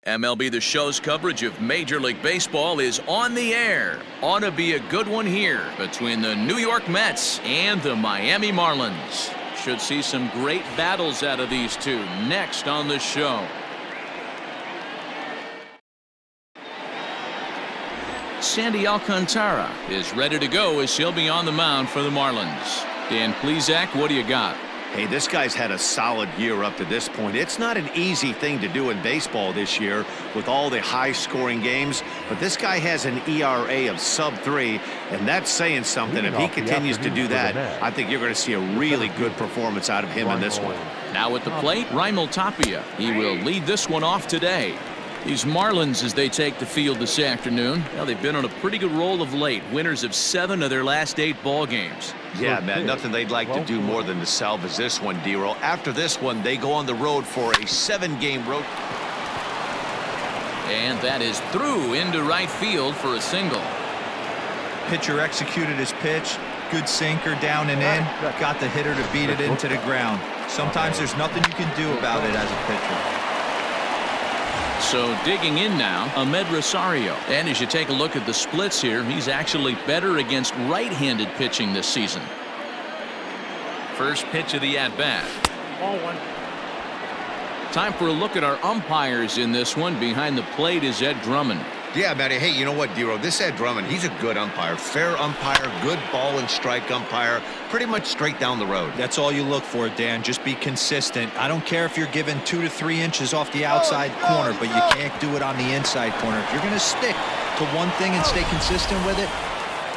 MLB The Show's coverage of Major League Baseball is on the air. Ought to be a good one here between the New York Mets and the Miami Marlins. Should see some great battles out of these two next on the show. Sandy Alcantara is ready to go as he'll be on the mound for the Marlins. Dan Plesac, what do you got? Hey, this guy's had a solid year up to this point. It's not an easy thing to do in baseball this year with all the high-scoring games, but this guy has an ERA of sub-3, and that's saying something. If he continues to do that, I think you're going to see a really good performance out of him in this one. Now at the plate, Raimel Tapia. He will lead this one off today. These Marlins, as they take the field this afternoon, well, they've been on a pretty good roll of late. Winners of 7 of their last 8 ball games. Yeah, man, nothing they'd like to do more than to salvage this one, D-Roll. After this one, they go on the road for a 7-game road. And that is through into right field for a single. Pitcher executed his pitch. Good sinker down and in. Got the hitter to beat it into the ground. Sometimes there's nothing you can do about it as a pitcher. So digging in now, Ahmed Rosario. And as you take a look at the splits here, he's actually better against right-handed pitching this season. First pitch of the at-bat. Ball one. Time for a look at our umpires in this one. Behind the plate is Ed Drummond. Yeah, Matty. Hey, you know what, D-Roll? This Ed Drummond, he's a good umpire. Fair umpire, good ball and strike umpire. Pretty much straight down the road. That's all you look for, Dan. Just be consistent. I don't care if you're given 2 to 3 inches off the outside corner, but you can't do it on the inside corner. If you're going to stick to one thing and stay consistent with it,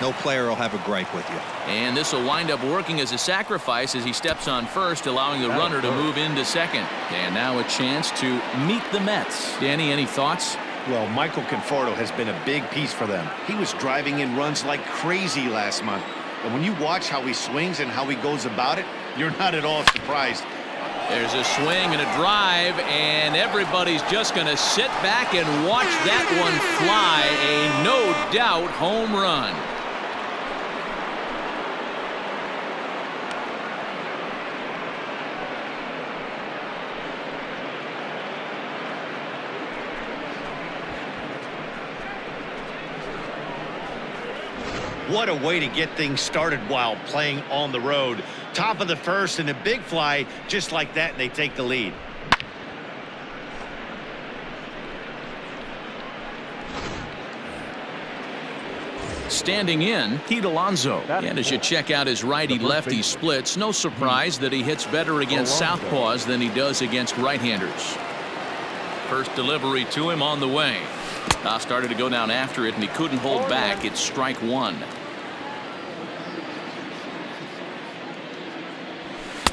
no player will have a gripe with you. And this will wind up working as a sacrifice as he steps on first, allowing the runner to move into second. And now a chance to meet the Mets. Danny, any thoughts? Well, Michael Conforto has been a big piece for them. He was driving in runs like crazy last month. And when you watch how he swings and how he goes about it, you're not at all surprised. There's a swing and a drive, and everybody's just going to sit back and watch that one fly. A no-doubt home run. What a way to get things started while playing on the road. Top of the first and a big fly just like that, and they take the lead. Standing in, Pete Alonso. And as you check out his righty-lefty splits, no surprise that he hits better against southpaws than he does against right-handers. First delivery to him on the way. Started to go down after it, and he couldn't hold back. It's strike 1.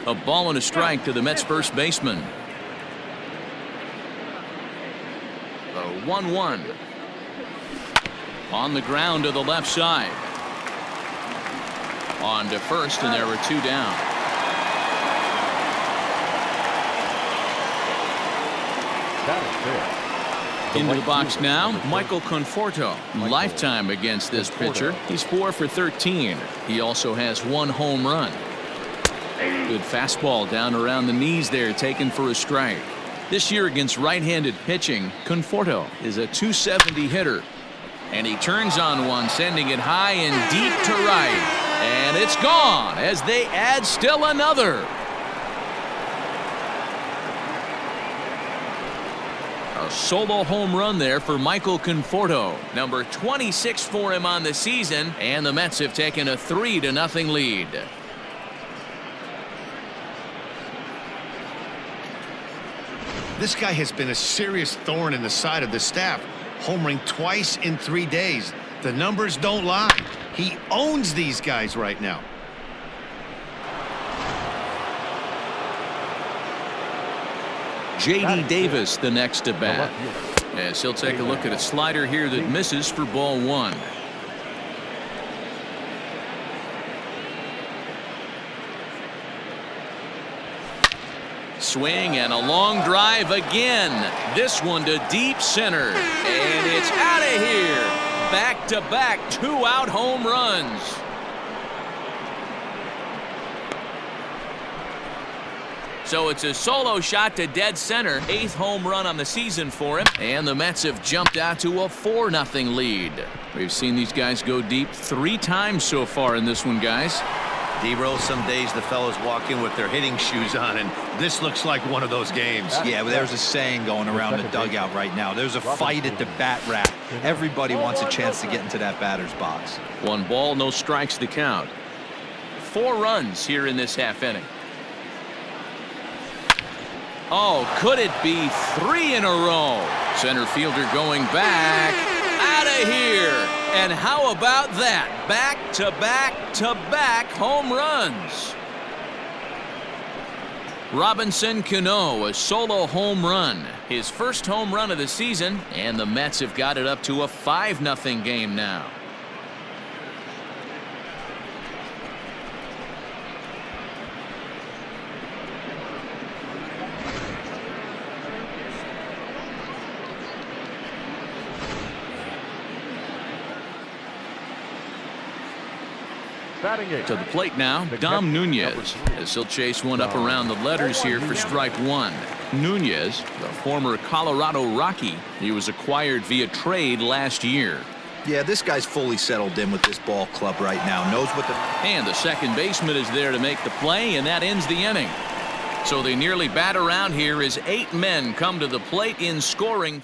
A ball and a strike to the Mets first baseman. The 1-1. On the ground to the left side. On to first, and there were 2 down. That is fair. Into the box now, Michael Conforto. Lifetime against this pitcher. He's 4 for 13. He also has 1 home run. Good fastball down around the knees there, taken for a strike. This year against right-handed pitching, Conforto is a .270 hitter. And he turns on one, sending it high and deep to right. And it's gone as they add still another. A solo home run there for Michael Conforto. Number 26 for him on the season, and the Mets have taken a 3-0 lead. This guy has been a serious thorn in the side of the staff. Homering twice in 3 days. The numbers don't lie. He owns these guys right now. J.D. Davis the next to bat. As he'll take a look at a slider here that misses for ball 1. Swing and a long drive again. This one to deep center. And it's out of here. Back-to-back 2-out home runs. So it's a solo shot to dead center. 8th home run on the season for him. And the Mets have jumped out to a 4-0 lead. We've seen these guys go deep 3 times so far in this one, guys. D-Roll, some days the fellas walk in with their hitting shoes on, and this looks like one of those games. Yeah, but there's a saying going around the dugout right now. There's a fight at the bat rack. Everybody wants a chance to get into that batter's box. 1 ball, no strikes to count. 4 runs here in this half inning. Oh, could it be 3 in a row? Center fielder going back. Out of here. And how about that? Back-to-back-to-back home runs. Robinson Cano, a solo home run. His first home run of the season, and the Mets have got it up to a 5-0 game now. To the plate now, Dom Nunez, as he'll chase one up around the letters here for strike 1. Nunez, the former Colorado Rocky, he was acquired via trade last year. Yeah, this guy's fully settled in with this ball club right now. Knows what the... And the second baseman is there to make the play, and that ends the inning. So they nearly bat around here as 8 men come to the plate in scoring.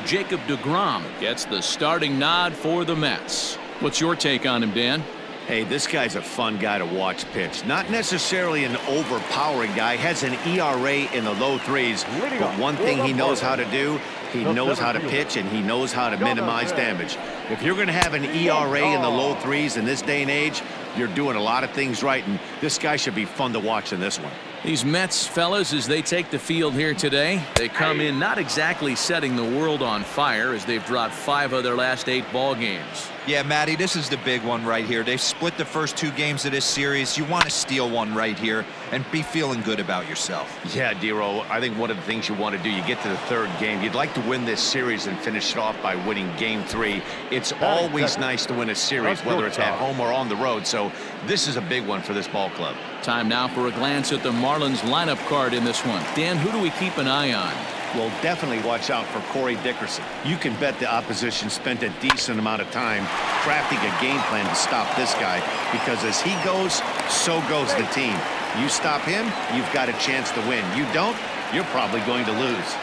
Jacob deGrom gets the starting nod for the Mets. What's your take on him, Dan? Hey, this guy's a fun guy to watch pitch. Not necessarily an overpowering guy. Has an ERA in the low 3s. But one thing he knows how to do, he knows how to pitch, and he knows how to minimize damage. If you're going to have an ERA in the low 3s in this day and age, you're doing a lot of things right, and this guy should be fun to watch in this one. These Mets fellas, as they take the field here today, they come in not exactly setting the world on fire, as they've dropped 5 of their last 8 ball games. Yeah, Matty, this is the big one right here. They've split the first 2 games of this series. You want to steal one right here and be feeling good about yourself. Yeah, Dero, I think one of the things you want to do, you get to the 3rd game, you'd like to win this series and finish it off by winning game 3. It's always nice to win a series, whether it's at home or on the road, so this is a big one for this ball club. Time now for a glance at the Marlins lineup card in this one. Dan, who do we keep an eye on? Well, definitely watch out for Corey Dickerson. You can bet the opposition spent a decent amount of time crafting a game plan to stop this guy, because as he goes, so goes the team. You stop him, you've got a chance to win. You don't, you're probably going to lose.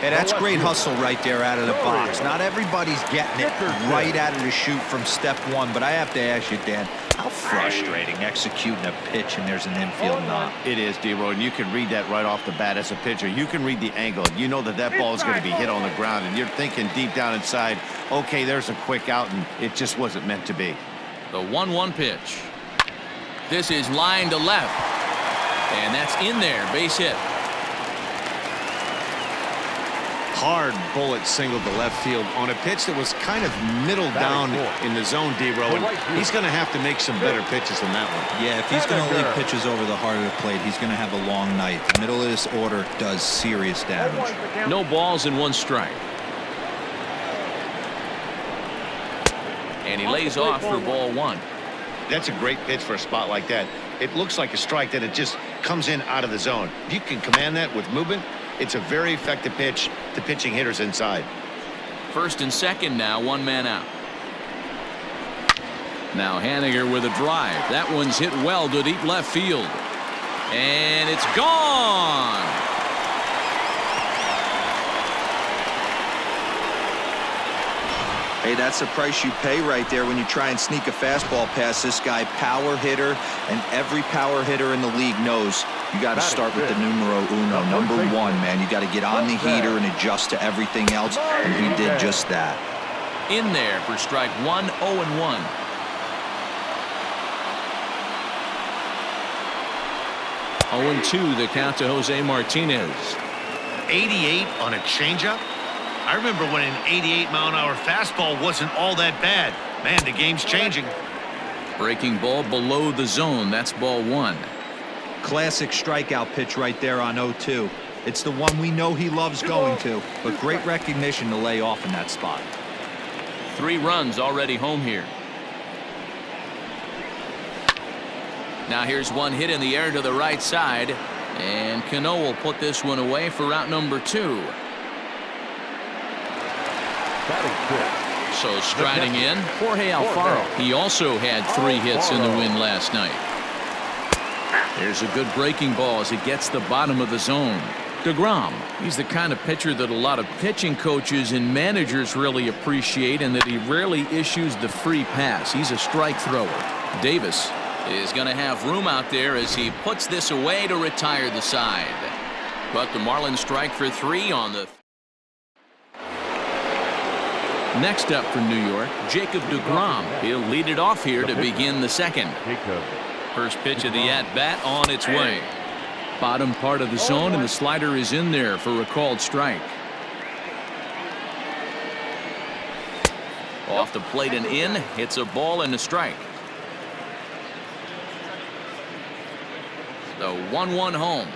Hey, that's great hustle right there out of the box. Not everybody's getting it right out of the chute from step 1, but I have to ask you, Dan, how frustrating executing a pitch and there's an infield knock. It is, D-Roy, and you can read that right off the bat as a pitcher. You can read the angle. You know that that ball is going to be hit on the ground, and you're thinking deep down inside, okay, there's a quick out, and it just wasn't meant to be. The 1-1 pitch. This is line to left, and that's in there, base hit. Hard bullet single to left field on a pitch that was kind of middle down in the zone, D-Row, and he's going to have to make some better pitches than that one. Yeah, if he's going to leave pitches over the heart of the plate, he's going to have a long night. The middle of this order does serious damage. No balls and 1 strike. And he lays off for ball 1. That's a great pitch for a spot like that. It looks like a strike, that it just comes in out of the zone. If you can command that with movement, it's a very effective pitch to pitching hitters inside. 1st and 2nd now, 1 man out. Now Haniger with a drive. That one's hit well to deep left field. And it's gone. Hey, that's the price you pay right there when you try and sneak a fastball past this guy. Power hitter, and every power hitter in the league knows you got to start with the numero uno, number 1, man. You got to get on the heater and adjust to everything else, and he did just that. In there for strike 1, 0-1. Oh, 2 the count to Jose Martinez. 88 on a changeup. I remember when an 88-mile-an-hour fastball wasn't all that bad. Man, the game's changing. Breaking ball below the zone. That's ball 1. Classic strikeout pitch right there on 0-2. It's the one we know he loves going to, but great recognition to lay off in that spot. 3 runs already home here. Now here's one hit in the air to the right side, and Cano will put this one away for out number 2. So striding in, Jorge Alfaro. He also had 3 hits in the win last night. There's a good breaking ball as it gets the bottom of the zone. deGrom, he's the kind of pitcher that a lot of pitching coaches and managers really appreciate, and that he rarely issues the free pass. He's a strike thrower. Davis is going to have room out there as he puts this away to retire the side. But the Marlins strike for 3 on the. Next up for New York, Jacob deGrom. He'll lead it off here to begin the second. First pitch of the at-bat on its way. Bottom part of the zone, and the slider is in there for a called strike. Off the plate and in. It's a ball and a strike. The 1-1 home.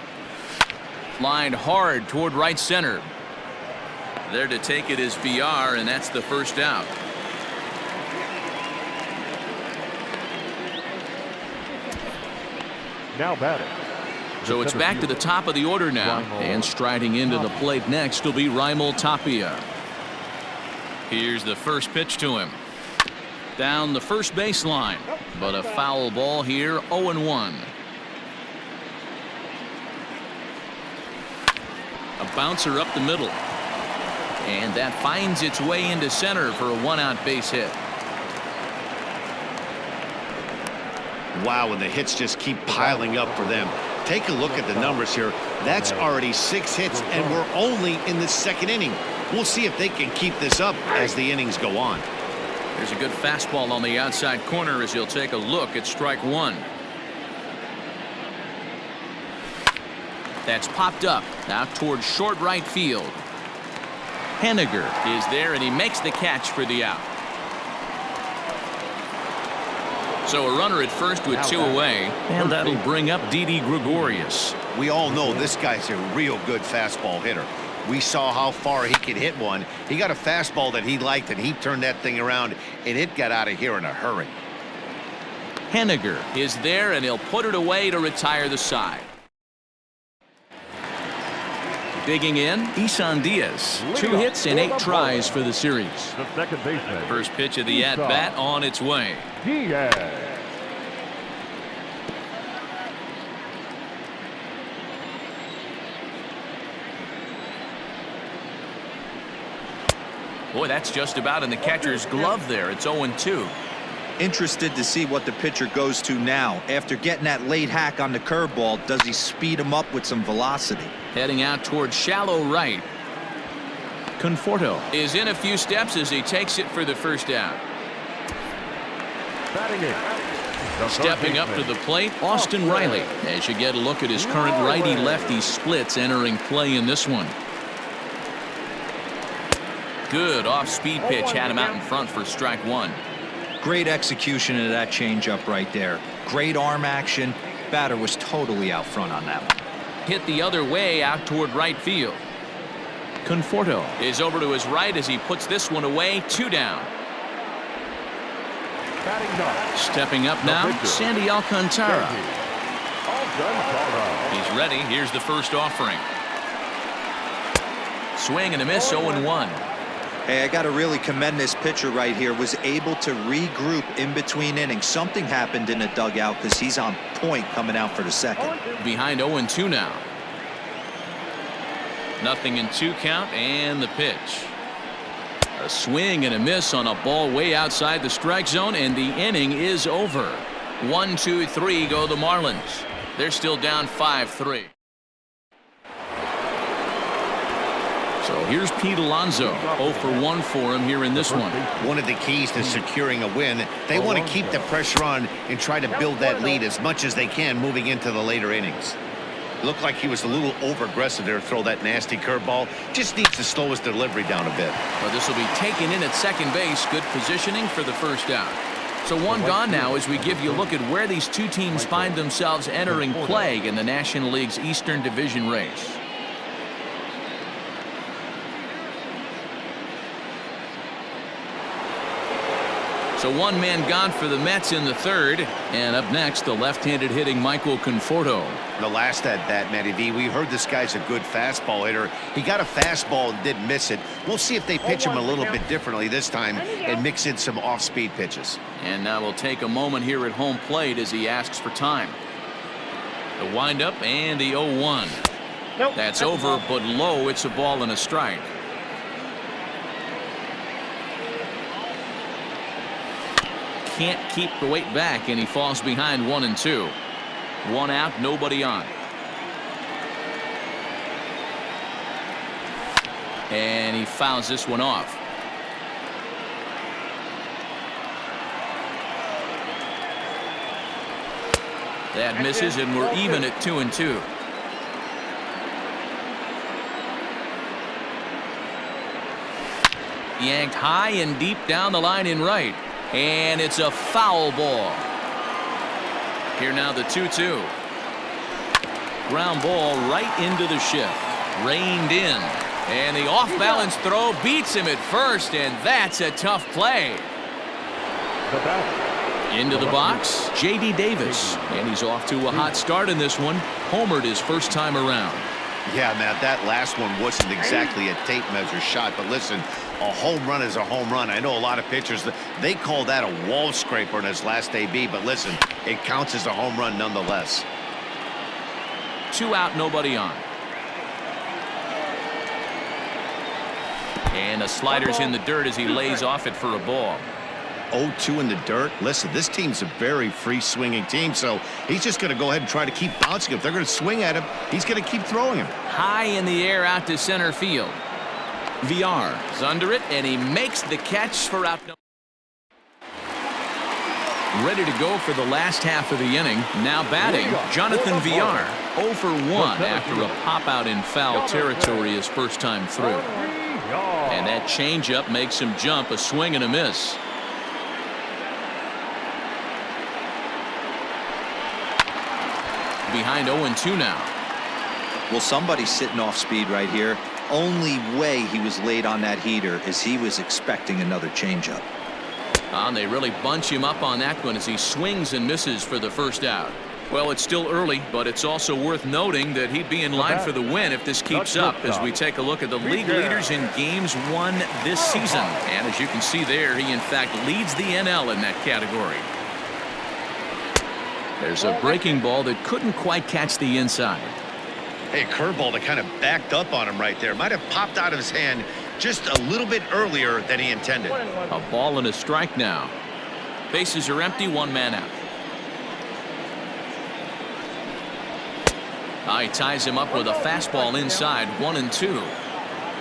Lined hard toward right center. There to take it is VR, and that's the first out. Now batting. So it's back to the top of the order now, and striding into the plate next will be Raimel Tapia. Here's the first pitch to him. Down the first baseline, but a foul ball here, 0-1. A bouncer up the middle. And that finds its way into center for a 1-out base hit. Wow, and the hits just keep piling up for them. Take a look at the numbers here. That's already 6 hits, and we're only in the second inning. We'll see if they can keep this up as the innings go on. There's a good fastball on the outside corner as he'll take a look at strike 1. That's popped up out towards short right field. Henniger is there, and he makes the catch for the out. So a runner at first with 2 away, and that'll bring up Didi Gregorius. We all know this guy's a real good fastball hitter. We saw how far he could hit one. He got a fastball that he liked, and he turned that thing around, and it got out of here in a hurry. Henniger is there, and he'll put it away to retire the side. Digging in, Isan Diaz. 2 hits and 8 tries for the series. The second baseman. First pitch of the at-bat on its way. Diaz. Boy, that's just about in the catcher's glove there. It's 0-2. Interested to see what the pitcher goes to now. After getting that late hack on the curveball, does he speed him up with some velocity? Heading out towards shallow right. Conforto is in a few steps as he takes it for the first out. Batting in. Stepping up to the plate, Austin Riley. As you get a look at his current righty-lefty splits entering play in this one. Good off-speed pitch had him out in front for strike 1. Great execution of that changeup right there. Great arm action. Batter was totally out front on that one. Hit the other way out toward right field. Conforto is over to his right as he puts this one away. 2 down. Stepping up now, Sandy Alcantara. He's ready. Here's the first offering. Swing and a miss, 0-1. Hey, I got to really commend this pitcher right here. Was able to regroup in between innings. Something happened in the dugout because he's on point coming out for the second. Behind 0-2 now. Nothing in 2 count, and the pitch. A swing and a miss on a ball way outside the strike zone, and the inning is over. 1-2-3 go the Marlins. They're still down 5-3. So here's Pete Alonso. 0 for 1 for him here in this one. One of the keys to securing a win, they want to keep the pressure on and try to build that lead as much as they can moving into the later innings. Looked like he was a little over-aggressive there to throw that nasty curveball. Just needs to slow his delivery down a bit. Well, this will be taken in at second base. Good positioning for the first out. So 1 gone now as we give you a look at where these 2 teams find themselves entering play in the National League's Eastern Division race. So one man gone for the Mets in the third. And up next, the left-handed hitting Michael Conforto. The last at bat, Matty V, we heard this guy's a good fastball hitter. He got a fastball and didn't miss it. We'll see if they pitch him a little bit differently this time and mix in some off-speed pitches. And now we'll take a moment here at home plate as he asks for time. The windup and the 0-1. That's over, but low. It's a ball and a strike. Can't keep the weight back, and he falls behind 1-2. One out, nobody on. And he fouls this one off. That misses, and we're even at 2-2. Yanked high and deep down the line in right. And it's a foul ball. Here now the 2-2. Ground ball right into the shift. Reined in. And the off-balance throw beats him at first, and that's a tough play. Into the box, J.D. Davis. And he's off to a hot start in this one. Homered his first time around. Yeah, Matt, that last one wasn't exactly a tape measure shot, but listen, a home run is a home run. I know a lot of pitchers, they call that a wall scraper in his last AB, but listen, it counts as a home run nonetheless. 2 out, nobody on. And the slider's in the dirt as he lays off it for a ball. 0-2 in the dirt. Listen, this team's a very free swinging team, so he's just going to go ahead and try to keep bouncing. If they're going to swing at him, he's going to keep throwing him. High in the air out to center field. VR is under it, and he makes the catch for out. Ready to go for the last half of the inning. Now batting, Jonathan VR. 0 for 1 after a pop out in foul territory his first time through. And that changeup makes him jump, a swing and a miss. Behind 0-2 now. Well, somebody's sitting off speed right here. Only way he was late on that heater is he was expecting another changeup. And they really bunch him up on that one as he swings and misses for the first out. Well, it's still early, but it's also worth noting that he'd be in line for the win if this keeps up as we take a look at the league leaders in games won this season. And as you can see there, he in fact leads the NL in that category. There's a breaking ball that couldn't quite catch the inside. Hey, curveball that kind of backed up on him right there. Might have popped out of his hand just a little bit earlier than he intended. A ball and a strike now. Bases are empty, one man out. He ties him up with a fastball inside, 1-2.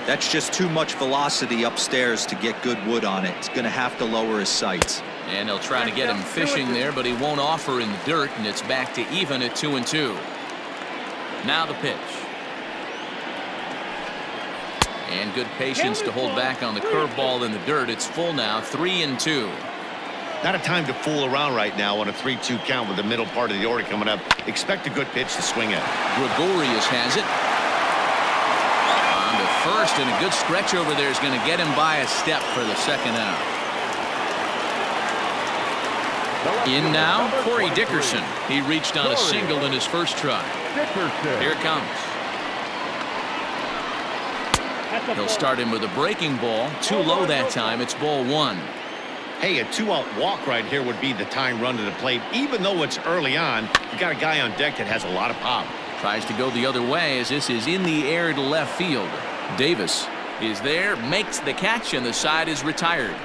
That's just too much velocity upstairs to get good wood on it. It's going to have to lower his sights. And they'll try to get him fishing there, but he won't offer in the dirt, and it's back to even at 2-2. Now the pitch. And good patience to hold back on the curveball in the dirt. It's full now, 3-2. Not a time to fool around right now on a 3-2 count with the middle part of the order coming up. Expect a good pitch to swing at. Gregorius has it. On to first, and a good stretch over there is going to get him by a step for the second out. In now, Corey Dickerson. He reached on a single in his first try. Here it comes. He'll start him with a breaking ball. Too low that time. It's ball 1. Hey, a 2-out walk right here would be the tying run to the plate. Even though it's early on, you got a guy on deck that has a lot of pop. Tries to go the other way as this is in the air to left field. Davis is there, makes the catch, and the side is retired.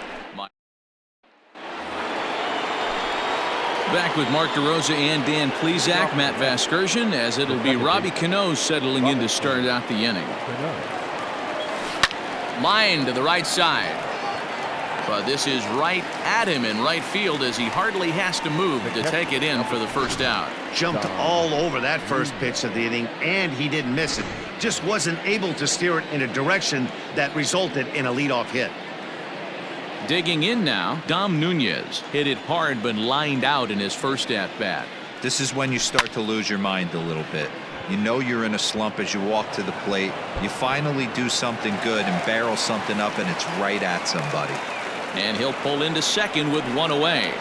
Back with Mark DeRosa and Dan Plesac, Matt Vasgersian, as it'll be Robbie Cano settling in to start out the inning. Line to the right side. But this is right at him in right field as he hardly has to move to take it in for the first out. Jumped all over that first pitch of the inning, and he didn't miss it. Just wasn't able to steer it in a direction that resulted in a leadoff hit. Digging in now, Dom Nunez hit it hard but lined out in his first at-bat. This is when you start to lose your mind a little bit. You know you're in a slump as you walk to the plate. You finally do something good and barrel something up, and it's right at somebody. And he'll pull into second with one away.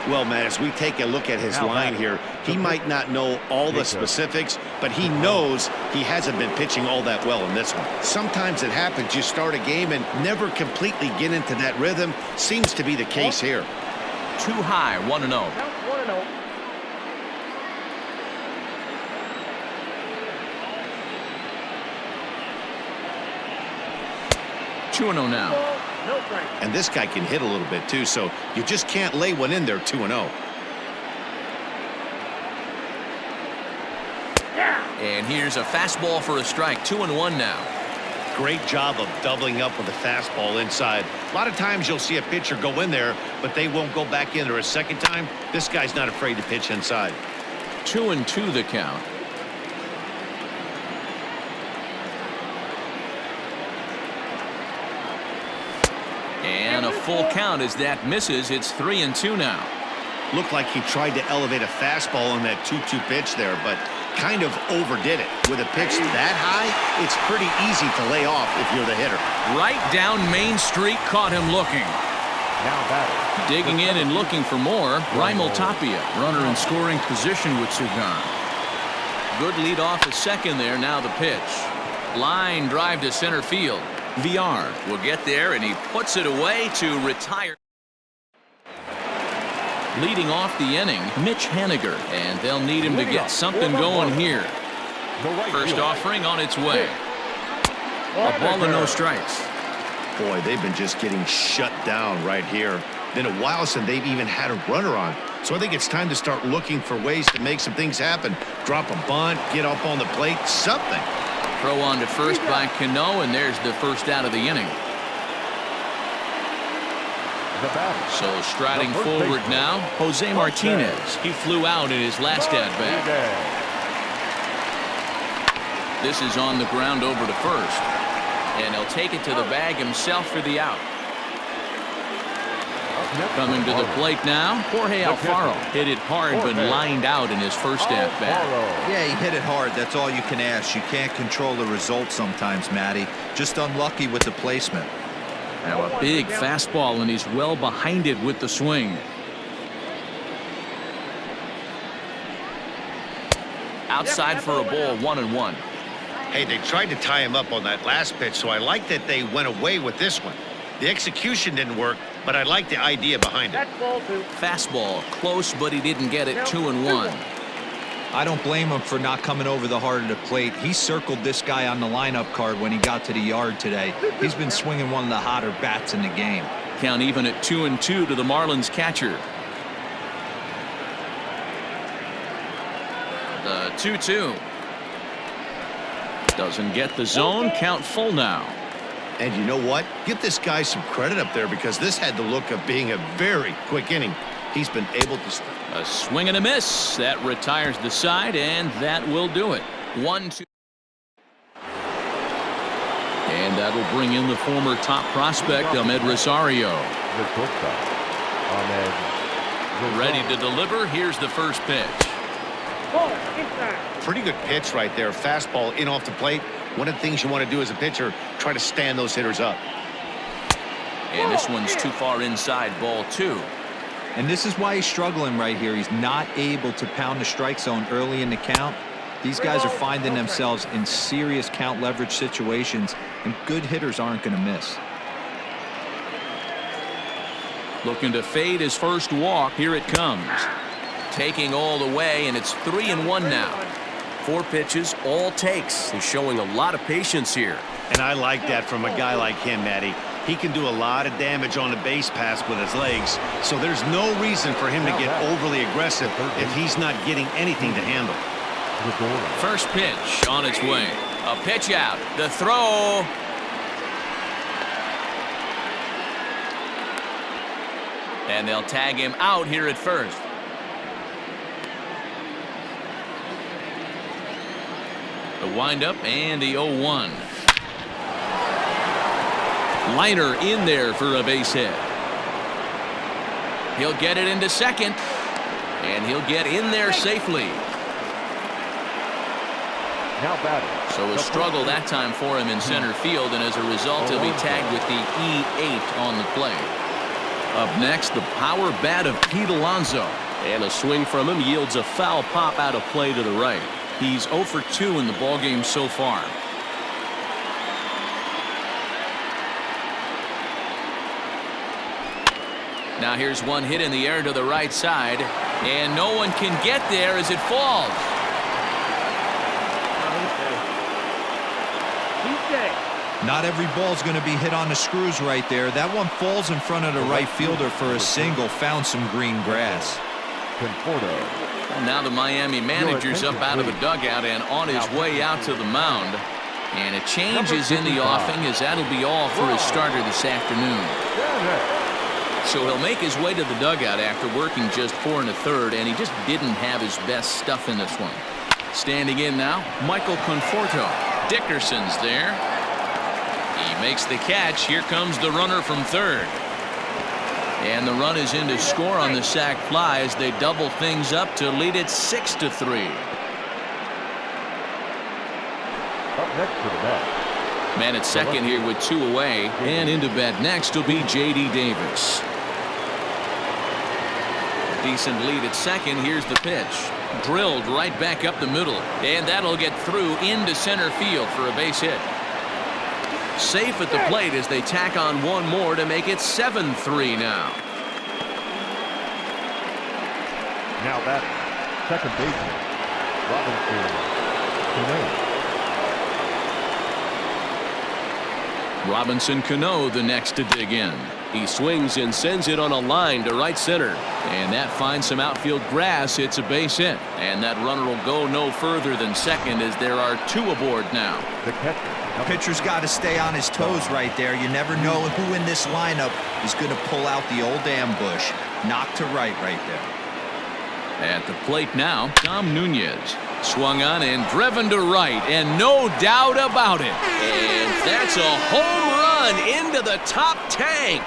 Well, Matt, as we take a look at his line here, he might not know all the specifics, but he knows he hasn't been pitching all that well in this one. Sometimes it happens. You start a game and never completely get into that rhythm. Seems to be the case here. Too high, 1-0. 1-0. 2-0 now. No strike. And this guy can hit a little bit, too, so you just can't lay one in there 2-0. And here's a fastball for a strike. 2-1 now. Great job of doubling up with the fastball inside. A lot of times you'll see a pitcher go in there, but they won't go back in there a second time. This guy's not afraid to pitch inside. 2-2 the count. And a full count as that misses. It's 3-2 now. Looked like he tried to elevate a fastball on that 2-2 pitch there, but kind of overdid it. With a pitch that high, it's pretty easy to lay off if you're the hitter. Right down Main Street, caught him looking. Now batting. Digging in and looking for more, Raimel Tapia, runner in scoring position with Sugan. Good lead off a second there. Now the pitch. Line drive to center field. VR will get there, and he puts it away to retire. Leading off the inning, Mitch Haniger, and they'll need him to get something going here. First offering on its way. A ball and no strikes. Boy, they've been just getting shut down right here. Been a while since they've even had a runner on. So I think it's time to start looking for ways to make some things happen. Drop a bunt, get up on the plate, something. Throw on to first by Cano, and there's the first out of the inning. The batter. So striding forward now, Jose Martinez. He flew out in his last at-bat. This is on the ground over to first. And he'll take it to the bag himself for the out. Coming to the plate now, Jorge Alfaro. Hit it hard but lined out in his first at-bat. Yeah, he hit it hard. That's all you can ask. You can't control the result sometimes, Matty. Just unlucky with the placement. Now a big fastball, and he's well behind it with the swing. Outside for a ball, 1-1. Hey, they tried to tie him up on that last pitch, so I like that they went away with this one. The execution didn't work, but I like the idea behind it. Fastball close, but he didn't get it. 2-1. I don't blame him for not coming over the heart of the plate. He circled this guy on the lineup card when he got to the yard today. He's been swinging one of the hotter bats in the game. Count even at 2-2 to the Marlins catcher. The 2-2. Doesn't get the zone. Count full now. And you know what? Give this guy some credit up there because this had the look of being a very quick inning. He's been able to... A swing and a miss. That retires the side, and that will do it. 1-2. And that'll bring in the former top prospect, Ahmed Rosario. Ready to deliver. Here's the first pitch. Pretty good pitch right there. Fastball in off the plate. One of the things you want to do as a pitcher, try to stand those hitters up. And this one's too far inside, ball 2. And this is why he's struggling right here. He's not able to pound the strike zone early in the count. These guys are finding themselves in serious count leverage situations, and good hitters aren't going to miss. Looking to fade his first walk. Here it comes. Taking all the way, and it's 3-1 now. 4 pitches, all takes. He's showing a lot of patience here. And I like that from a guy like him, Matty. He can do a lot of damage on the base pass with his legs, so there's no reason for him to get overly aggressive if he's not getting anything to handle. First pitch on its way. A pitch out. The throw. And they'll tag him out here at first. The windup and the 0-1. Liner in there for a base hit. He'll get it into second, and he'll get in there safely. Now batting. So a struggle that time for him in center field, and as a result he'll be tagged with the E8 on the play. Up next, the power bat of Pete Alonso. And a swing from him yields a foul pop out of play to the right. He's 0 for 2 in the ballgame so far. Now here's one hit in the air to the right side, and no one can get there as it falls. Not every ball's going to be hit on the screws right there. That one falls in front of the right fielder for a single. Found some green grass. Well, now the Miami manager's up out of the dugout and on his way out to the mound. And a change is in the offing, as that'll be all for his starter this afternoon. So he'll make his way to the dugout after working just 4 1/3, and he just didn't have his best stuff in this one. Standing in now, Michael Conforto. Dickerson's there. He makes the catch. Here comes the runner from third. And the run is in to score on the sac fly as they double things up to lead it 6-3. Up next to the bat. Man at second here with 2 away, and into bat next will be J.D. Davis. Decent lead at second. Here's the pitch. Drilled right back up the middle, and that'll get through into center field for a base hit. Safe at the plate as they tack on one more to make it 7-3 now. Now batting. Second baseman. Robinson Cano the next to dig in. He swings and sends it on a line to right center. And that finds some outfield grass. It's a base hit. And that runner will go no further than second as there are 2 aboard now. The catcher. The pitcher's got to stay on his toes right there. You never know who in this lineup is going to pull out the old ambush. Knock to right there. At the plate now, Tom Nunez. Swung on and driven to right, and no doubt about it. And that's a home run into the top tank.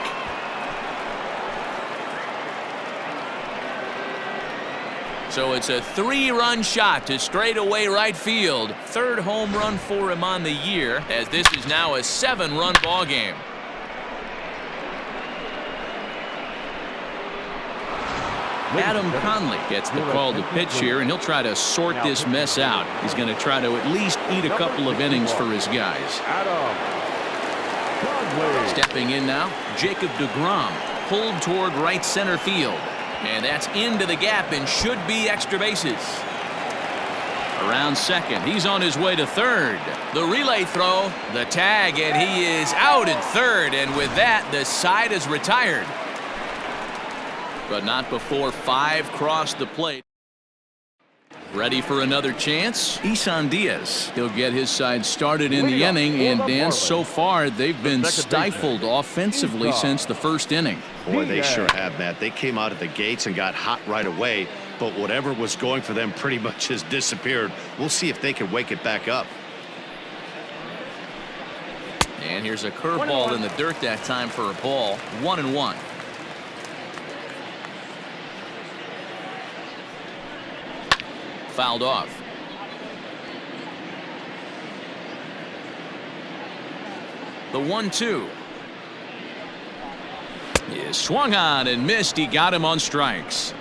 So it's a 3-run shot to straightaway right field. 3rd home run for him on the year, as this is now a 7-run ball game. Adam Conley gets the call to pitch here, and he'll try to sort this mess out. He's going to try to at least eat a couple of innings for his guys. Stepping in now, Jacob deGrom, pulled toward right center field. And that's into the gap and should be extra bases. Around second, he's on his way to third. The relay throw, the tag, and he is out at third. And with that, the side is retired. But not before 5 cross the plate. Ready for another chance? Isan Diaz. He'll get his side started in the inning, and Dan, so far they've been stifled offensively since the first inning. Boy, they sure have, Matt. They came out of the gates and got hot right away, but whatever was going for them pretty much has disappeared. We'll see if they can wake it back up. And here's a curveball in the dirt that time for a ball. 1-1. Fouled off. The 1-2 is swung on and missed. He got him on strikes.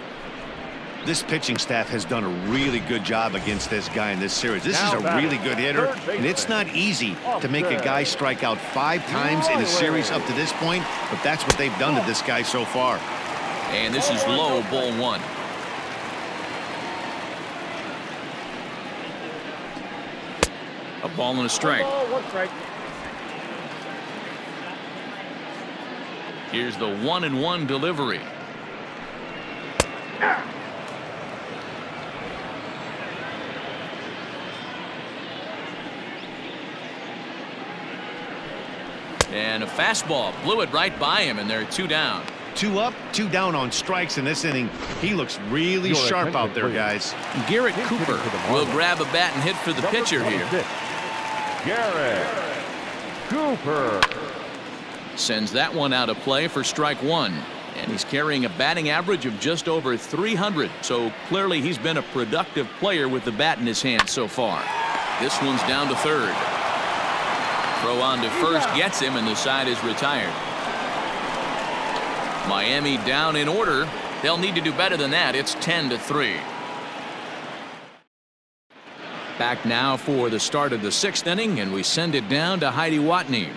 This pitching staff has done a really good job against this guy in this series. This is a really good hitter, and it's not easy to make a guy strike out 5 times in a series up to this point, but that's what they've done to this guy so far. And this is low, ball 1. A ball and a strike. Here's the 1-1 delivery. And a fastball blew it right by him, and they're 2 down. 2 up, 2 down on strikes in this inning. He looks really sharp out there, guys. Garrett Cooper will grab a bat and hit for the pitcher here. Garrett Cooper sends that one out of play for strike 1. And he's carrying a batting average of just over 300. So clearly he's been a productive player with the bat in his hand so far. This one's down to third. Throw on to first gets him, and the side is retired. Miami down in order. They'll need to do better than that. It's 10-3. Back now for the start of the 6th inning, and we send it down to Heidi Watney.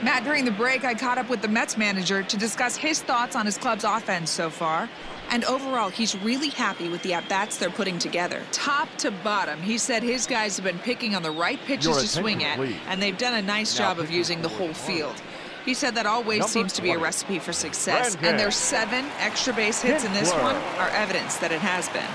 Matt, during the break, I caught up with the Mets manager to discuss his thoughts on his club's offense so far. And overall, he's really happy with the at-bats they're putting together. Top to bottom, he said his guys have been picking on the right pitches to swing at, and they've done a nice job of using the whole field. He said that always seems to be a recipe for success, and their 7 extra base hits in this one are evidence that it has been.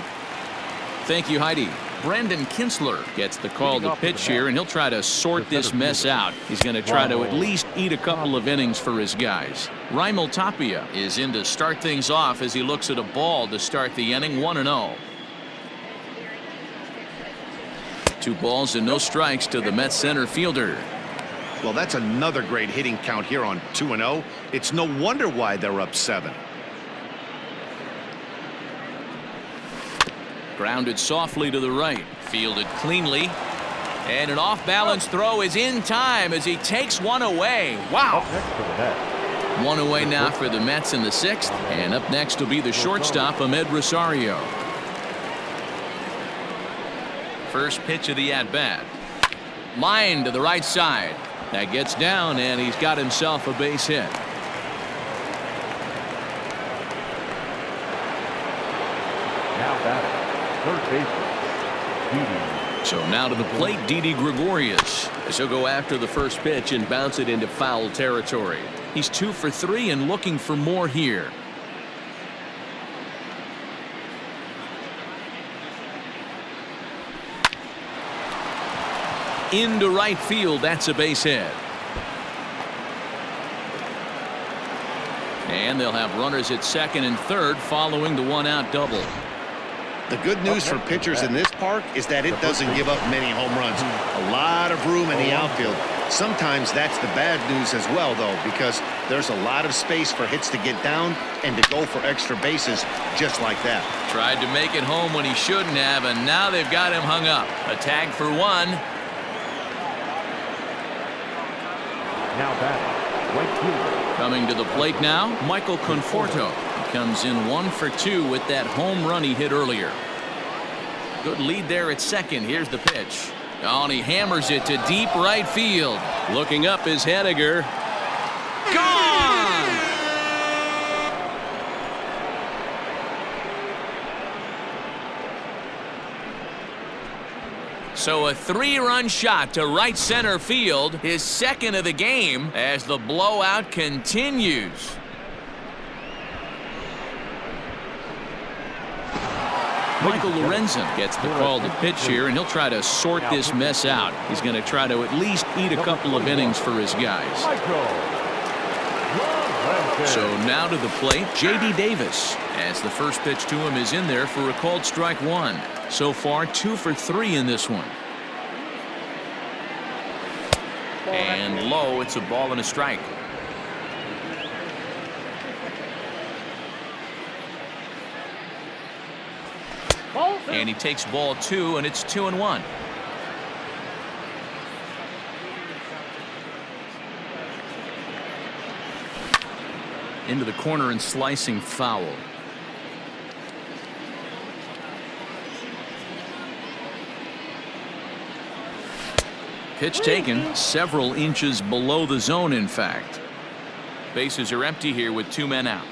Thank you, Heidi. Brandon Kinsler gets the call to pitch here, and he'll try to sort this mess out. He's going to try to at least eat a couple of innings for his guys. Raimel Tapia is in to start things off as he looks at a ball to start the inning, 1-0. 2 balls and no strikes to the Mets center fielder. Well, that's another great hitting count here on 2-0. It's no wonder why they're up 7. Grounded softly to the right. Fielded cleanly. And an off-balance throw is in time as he takes one away. Wow. One away now for the Mets in the 6th. And up next will be the shortstop, Ahmed Rosario. First pitch of the at-bat. Line to the right side. That gets down, and he's got himself a base hit. Now batting, third baseman, So now to the plate, Didi Gregorius. As he'll go after the first pitch and bounce it into foul territory. He's 2 for 3 and looking for more here. Into right field, that's a base hit. And they'll have runners at second and third following the 1-out double. The good news for pitchers in this park is that it doesn't give up many home runs. A lot of room in the outfield. Sometimes that's the bad news as well, though, because there's a lot of space for hits to get down and to go for extra bases just like that. Tried to make it home when he shouldn't have, and now they've got him hung up. A tag for 1. now batting, right fielder. Coming to the plate now, Michael Conforto. He comes in 1 for 2 with that home run he hit earlier. Good lead there at second. Here's the pitch. Oh, and he hammers it to deep right field. Looking up is Hediger. Gone! So a 3-run shot to right center field, his second of the game, as the blowout continues. Michael Lorenzen gets the call to pitch here, and he'll try to sort this mess out. He's going to try to at least eat a couple of innings for his guys. So now to the plate, J.D. Davis, as the first pitch to him is in there for a called strike 1. So far 2 for 3 in this one. And low, it's a ball and a strike. And he takes ball 2, and it's 2-1. Into the corner and slicing foul. Pitch taken several inches below the zone, in fact. Bases are empty here with 2 men out.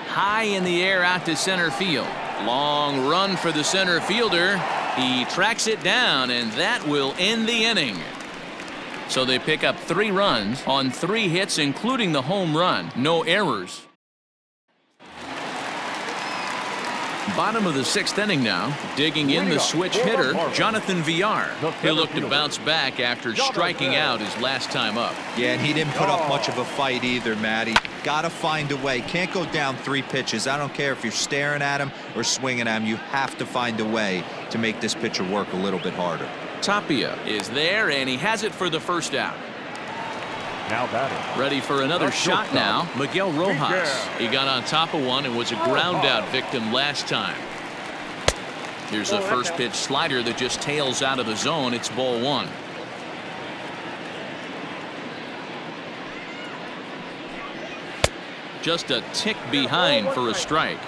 High in the air out to center field. Long run for the center fielder. He tracks it down, and that will end the inning. So they pick up 3 runs on 3 hits, including the home run. No errors. Bottom of the 6th inning now. Digging in the switch hitter, Jonathan Villar. He'll look to bounce back after striking out his last time up. Yeah, and he didn't put up much of a fight either, Matty. Got to find a way. Can't go down 3 pitches. I don't care if you're staring at him or swinging at him. You have to find a way to make this pitcher work a little bit harder. Tapia is there, and he has it for the first out. Now batting. Ready for another shot now, Miguel Rojas. He got on top of one and was a ground out victim last time. Here's a first pitch slider that just tails out of the zone. It's ball one. Just a tick behind for a strike.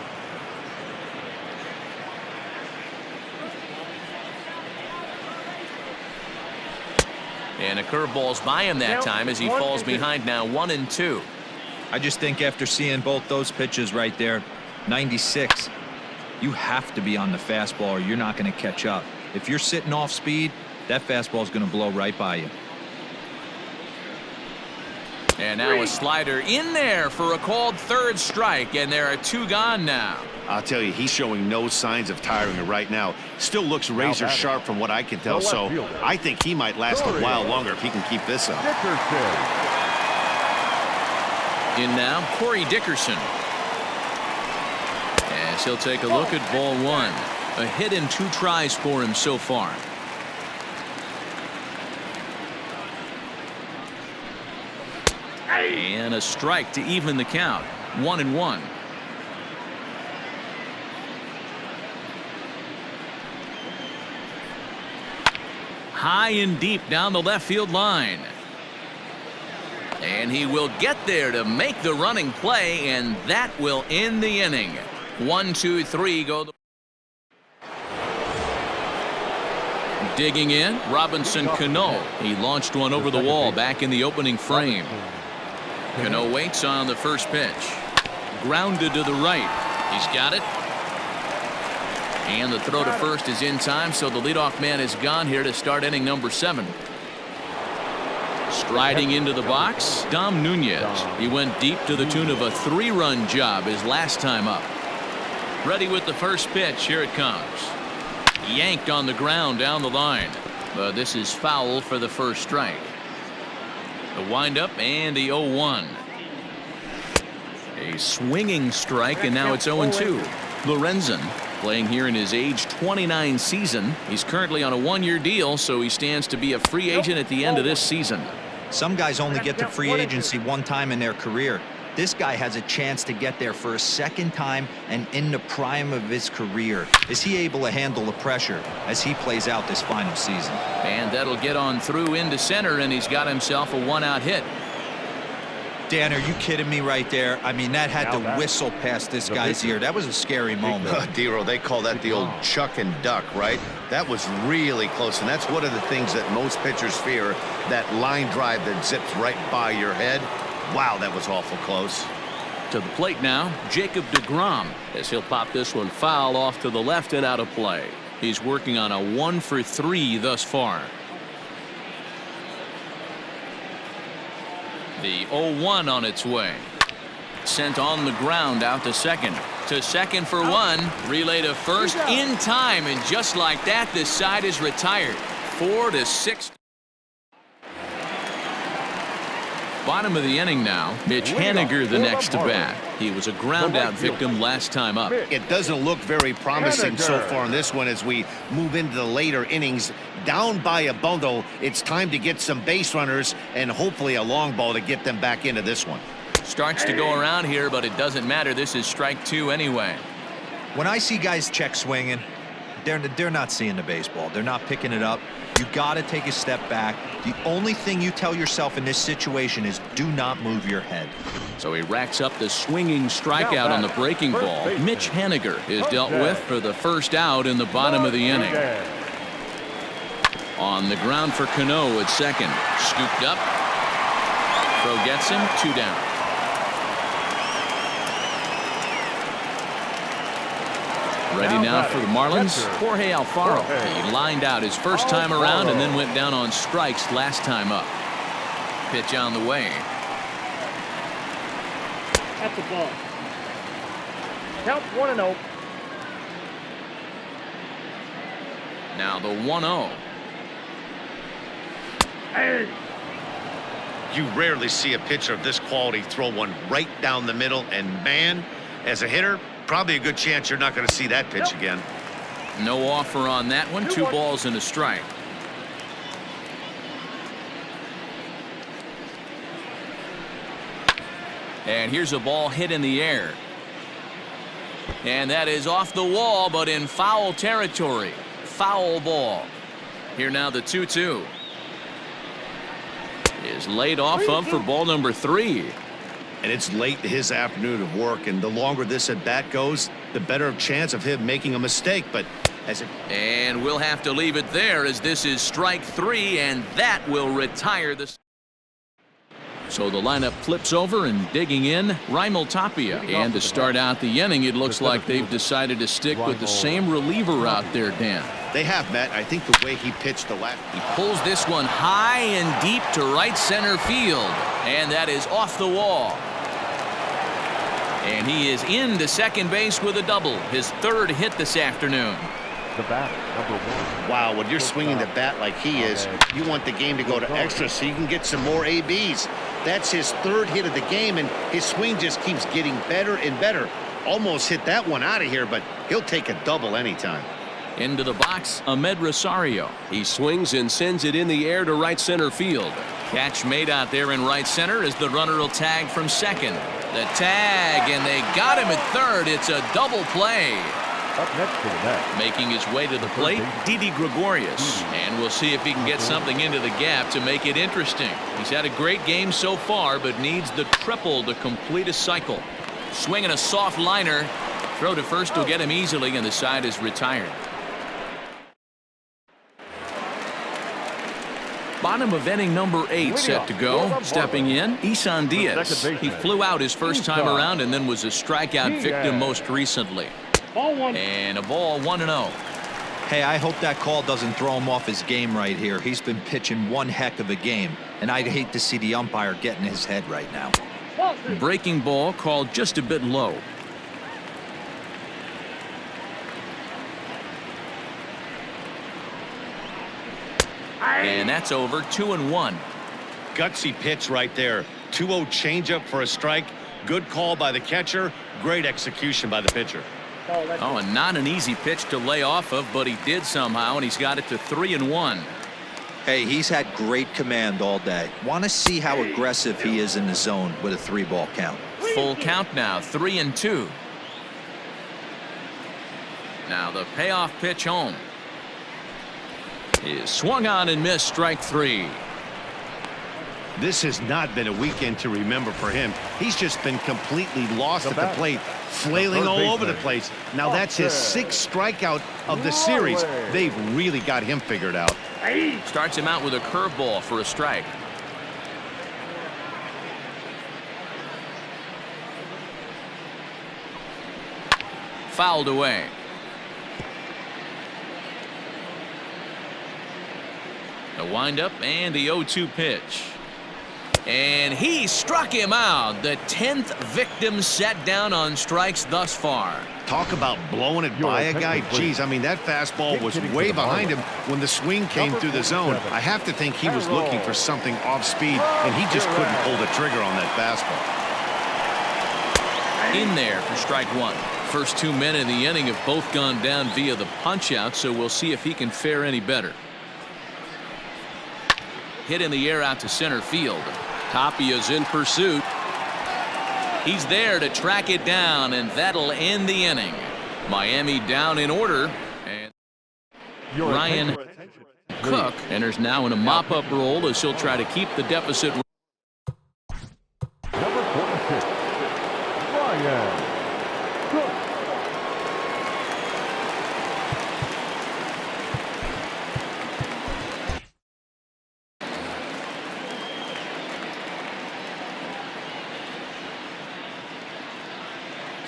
And a curveball's by him that time as he falls behind now 1-2. I just think after seeing both those pitches right there, 96, you have to be on the fastball or you're not going to catch up. If you're sitting off speed, that fastball is going to blow right by you. And now a slider in there for a called third strike, and there are two gone now. I'll tell you, he's showing no signs of tiring right now. Still looks razor sharp from what I can tell, so I think he might last a while longer if he can keep this up. In now, Corey Dickerson. As he'll take a look at ball one. A hit in 2 tries for him so far. And a strike to even the count. 1-1. High and deep down the left field line. And he will get there to make the running play, and that will end the inning. 1, 2, 3 go. Digging in, Robinson Cano. He launched one over the wall back in the opening frame. Cano waits on the first pitch. Grounded to the right. He's got it. And the throw to first is in time, so the leadoff man is gone here to start inning number 7. Striding into the box, Dom Nunez. He went deep to the tune of a 3-run job his last time up. Ready with the first pitch. Here it comes. Yanked on the ground down the line. But this is foul for the first strike. The windup and the 0-1. A swinging strike, and now it's 0-2. Lorenzen playing here in his age 29 season. He's currently on a 1-year deal, so he stands to be a free agent at the end of this season. Some guys only get to free agency one time in their career. This guy has a chance to get there for a second time and in the prime of his career. Is he able to handle the pressure as he plays out this final season? And that'll get on through into center, and he's got himself a 1-out hit. Dan, are you kidding me right there? I mean, that had to whistle past this guy's ear. That was a scary moment. Dero, they call that the old chuck and duck, right? That was really close, and that's one of the things that most pitchers fear, that line drive that zips right by your head. Wow, that was awful close. To the plate now, Jacob deGrom, as he'll pop this one foul off to the left and out of play. He's working on a 1 for 3 thus far. The 0-1 on its way. Sent on the ground out to second. To second for 1. Relay to first in time, and just like that, this side is retired. 4-6. Bottom of the inning now. Mitch Haniger the next to bat. He was a ground out victim last time up. It doesn't look very promising so far in this one as we move into the later innings. Down by a bundle, it's time to get some base runners and hopefully a long ball to get them back into this one. Starts to go around here, but it doesn't matter. This is strike 2 anyway. When I see guys check swinging, they're not seeing the baseball. They're not picking it up. You got to take a step back. The only thing you tell yourself in this situation is do not move your head. So he racks up the swinging strikeout on the breaking ball. Mitch Haniger is dealt with for the first out in the bottom of the inning. On the ground for Cano at second. Scooped up. Throw gets him. 2 down. Ready now for the Marlins, Jorge Alfaro. He lined out his first time around and then went down on strikes last time up. Pitch on the way. At the ball. Count 1-0. Now the 1-0. You rarely see a pitcher of this quality throw one right down the middle, and man, as a hitter, probably a good chance you're not going to see that pitch again. No offer on that one. 2 balls and a strike. And here's a ball hit in the air. And that is off the wall, but in foul territory. Foul ball. Here now the 2-2. Is laid off of for ball number 3. And it's late in his afternoon of work, and the longer this at bat goes, the better chance of him making a mistake. But as it and we'll have to leave it there, as this is strike 3, and that will retire the. So the lineup flips over, and digging in, Raimel Tapia. And to start out the inning, it looks like they've decided to stick with the same reliever out there, Dan. they have, Matt. I think the way he pitched the last. He pulls this one high and deep to right center field, and that is off the wall. And he is into second base with a double, his third hit this afternoon. The bat, number 1. Wow, when you're swinging the bat like he is, you want the game to go to extra so you can get some more ABs. That's his third hit of the game, and his swing just keeps getting better and better. Almost hit that one out of here, but he'll take a double anytime. Into the box, Ahmed Rosario. He swings and sends it in the air to right center field. Catch made out there in right center as the runner will tag from second. The tag, and they got him at third. It's a double play. Up next to the net. Making his way to the plate, Didi Gregorius. And we'll see if he can get something into the gap to make it interesting. He's had a great game so far, but needs the triple to complete a cycle. Swinging a soft liner. Throw to first will get him easily, and the side is retired. Bottom of inning number 8 set to go. Stepping in, Isan Diaz. He flew out his first time around and then was a strikeout victim most recently. And a ball 1-0. Hey, I hope that call doesn't throw him off his game right here. He's been pitching one heck of a game, and I'd hate to see the umpire get in his head right now. Breaking ball called just a bit low. And that's over. 2-1. Gutsy pitch right there. 2-0 changeup for a strike. Good call by the catcher. Great execution by the pitcher. Oh, and not an easy pitch to lay off of, but he did somehow, and he's got it to 3-1. Hey, he's had great command all day. Want to see how aggressive he is in the zone with a 3-ball count. Full count now, 3-2. Now the payoff pitch home. Is swung on and missed, strike 3. This has not been a weekend to remember for him. He's just been completely lost at the plate, flailing all over the place. Now that's his 6th strikeout of the series. They've really got him figured out. Starts him out with a curveball for a strike. Fouled away. The windup and the 0-2 pitch. And he struck him out. The 10th victim set down on strikes thus far. Talk about blowing it by a guy. Geez, I mean, that fastball was way behind him when the swing came through the zone. I have to think he was looking for something off speed, and he just couldn't pull the trigger on that fastball. In there for strike 1. First 2 men in the inning have both gone down via the punch-out, so we'll see if he can fare any better. Hit in the air out to center field. Tapia's in pursuit. He's there to track it down, and that'll end the inning. Miami down in order, and Ryan Cook enters now in a mop-up role as he'll try to keep the deficit. Number 46, Ryan Cook.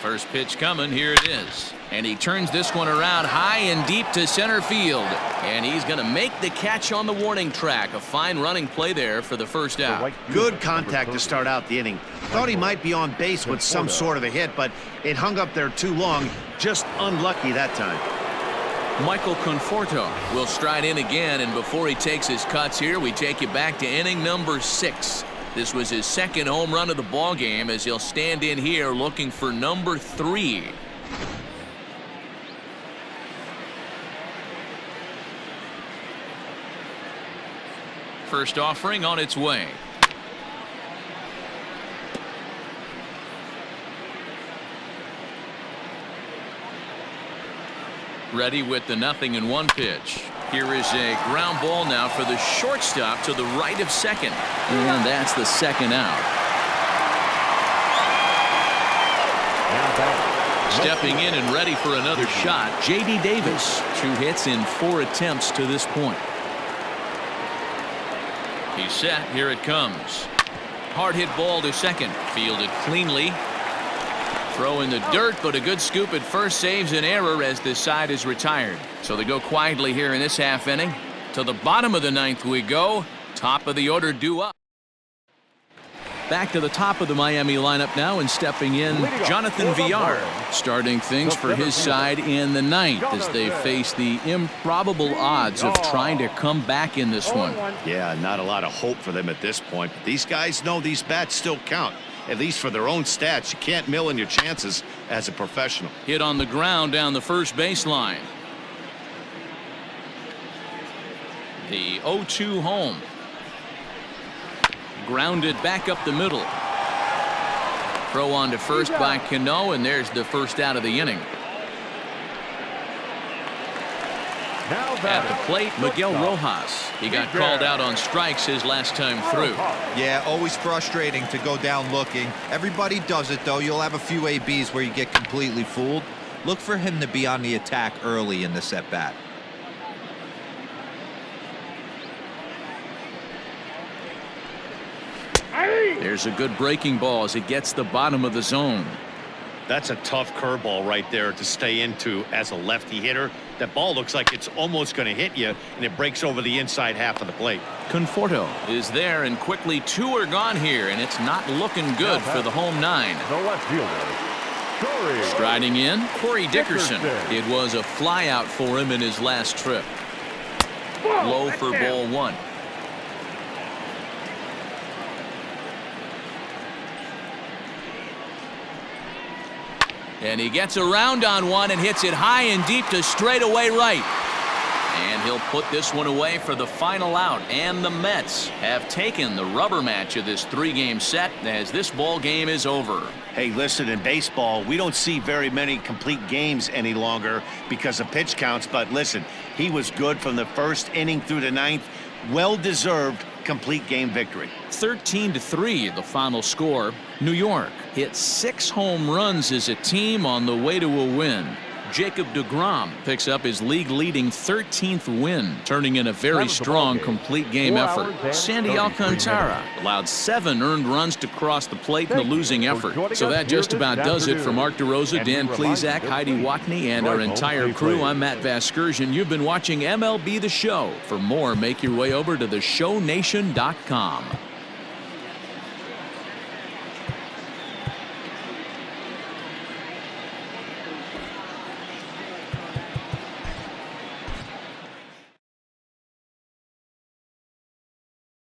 First pitch coming, here it is. And he turns this one around high and deep to center field. And he's going to make the catch on the warning track. A fine running play there for the first out. Good contact to start out the inning. Thought he might be on base with some sort of a hit, but it hung up there too long. Just unlucky that time. Michael Conforto will stride in again, and before he takes his cuts here, we take you back to inning number 6. This was his 2nd home run of the ball game, as he'll stand in here looking for number 3. First offering on its way. Ready with the 0-1 pitch. Here is a ground ball now for the shortstop to the right of second. And that's the second out. Stepping in and ready for another shot, J.D. Davis. 2 hits in 4 attempts to this point. He's set. Here it comes. Hard hit ball to second. Fielded cleanly. Throw in the dirt, but a good scoop at first saves an error as this side is retired. So they go quietly here in this half inning. To the bottom of the 9th we go. Top of the order due up. Back to the top of the Miami lineup now, and stepping in, Jonathan Villar, starting things for his side in the 9th as they face the improbable odds of trying to come back in this one. Yeah, not a lot of hope for them at this point. But these guys know these bats still count, at least for their own stats. You can't mill in your chances as a professional. Hit on the ground down the first baseline. The 0-2 home. Grounded back up the middle. Throw on to first by Cano, and there's the first out of the inning. At the plate, Miguel Rojas. He got called out on strikes his last time through. Yeah, always frustrating to go down looking. Everybody does it, though. You'll have a few ABs where you get completely fooled. Look for him to be on the attack early in this at-bat. There's a good breaking ball as it gets the bottom of the zone. That's a tough curveball right there to stay into as a lefty hitter. That ball looks like it's almost going to hit you, and it breaks over the inside half of the plate. Conforto is there, and quickly 2 are gone here, and it's not looking good for the home 9. The left fielder, Striding in, Corey Dickerson. It was a flyout for him in his last trip. Low for ball 1. And he gets around on one and hits it high and deep to straightaway right. And he'll put this one away for the final out. And the Mets have taken the rubber match of this 3-game set as this ball game is over. Hey, listen, in baseball, we don't see very many complete games any longer because of pitch counts. But listen, he was good from the first inning through the 9th. Well-deserved complete game victory. 13-3 the final score. New York hit 6 home runs as a team on the way to a win. Jacob deGrom picks up his league-leading 13th win, turning in a very strong complete game effort. Sandy Alcantara allowed 7 earned runs to cross the plate in the losing effort. So that just about does it for Mark DeRosa, Dan Plesac, Heidi Watney, and our entire crew. I'm Matt Vasgersian. You've been watching MLB The Show. For more, make your way over to theshownation.com.